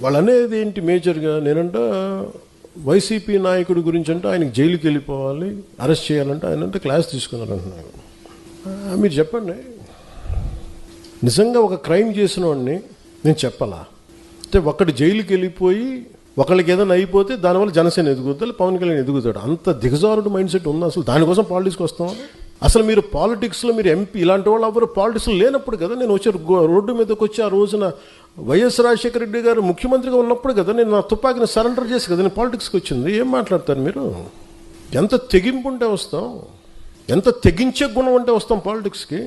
వాళ్ళు అనేది ఏంటి మేజర్గా, నేనంట వైసీపీ నాయకుడి గురించి అంటే ఆయనకి జైలుకి వెళ్ళిపోవాలి, అరెస్ట్ చేయాలంటే ఆయన అంటే క్లాస్ తీసుకున్నారు అంటున్నారు. మీరు చెప్పండి, నిజంగా ఒక క్రైమ్ చేసిన వాడిని నేను చెప్పాలా? అంటే ఒకటి జైలుకి వెళ్ళిపోయి ఒకళ్ళకి ఏదైనా అయిపోతే దానివల్ల జనసేన ఎదుగుతాడు, పవన్ కళ్యాణ్ ఎదుగుతాడు. అంత దిగజారుడు మైండ్ సెట్ ఉంది. అసలు దానికోసం పాలిటిక్స్కి వస్తాం? అసలు మీరు పాలిటిక్స్లో మీరు ఎంపీ ఇలాంటి వాళ్ళు ఎవరు పాలిటిక్స్లో లేనప్పుడు కదా నేను వచ్చి రోడ్డు మీదకి వచ్చి ఆ రోజున వైఎస్ రాజశేఖర రెడ్డి గారు ముఖ్యమంత్రిగా ఉన్నప్పుడు కదా నేను నా తుపాకీని సరెండర్ చేసి కదా నేను పాలిటిక్స్కి వచ్చింది. ఏం మాట్లాడతారు మీరు? ఎంత తెగింపు ఉంటే వస్తాం, ఎంత తెగించే గుణం ఉంటే వస్తాం పాలిటిక్స్కి.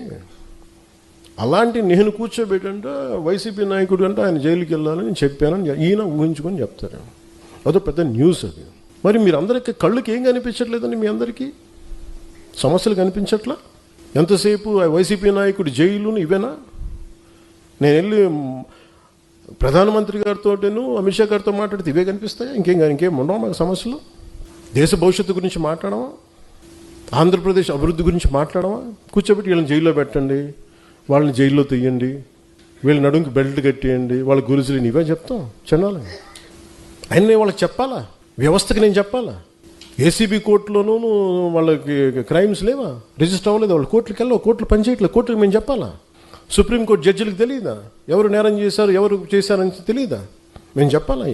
అలాంటి నేను కూర్చోబెట్టంటే వైసీపీ నాయకుడు అంటే ఆయన జైలుకి వెళ్ళాలని నేను చెప్పానని ఈయన ఊహించుకొని చెప్తారు. అదో పెద్ద న్యూస్ అది. మరి మీరు అందరికీ కళ్ళకి ఏం కనిపించట్లేదండి? మీ అందరికీ సమస్యలు కనిపించట్లా? ఎంతసేపు వైసీపీ నాయకుడు జైలును ఇవేనా? నేను వెళ్ళి ప్రధానమంత్రి గారితోటేను అమిత్ షా గారితో మాట్లాడితే ఇవే కనిపిస్తాయా? ఇంకేం ఉండవు మాకు సమస్యలు? దేశ భవిష్యత్తు గురించి మాట్లాడమా? ఆంధ్రప్రదేశ్ అభివృద్ధి గురించి మాట్లాడమా? కూర్చోబెట్టి వీళ్ళని జైల్లో పెట్టండి, వాళ్ళని జైల్లో తీయండి, వీళ్ళ నడుంకి బెల్ట్ కట్టేయండి, వాళ్ళ గురుజులు ఇవే చెప్తాం చెన్నాలి. ఆయన నేను వాళ్ళకి చెప్పాలా? వ్యవస్థకి నేను చెప్పాలా? ఏసీబీ కోర్టులోనూ వాళ్ళకి క్రైమ్స్ లేవా? రిజిస్టర్ అవ్వలేదు, వాళ్ళు కోర్టులకు వెళ్ళవు, కోర్టులు పనిచేయట్లేదు, కోర్టులకు మేము చెప్పాలా? సుప్రీంకోర్టు జడ్జిలకు తెలియదా ఎవరు నేరం చేశారు, ఎవరు చేశారని తెలియదా? మేము చెప్పాలా?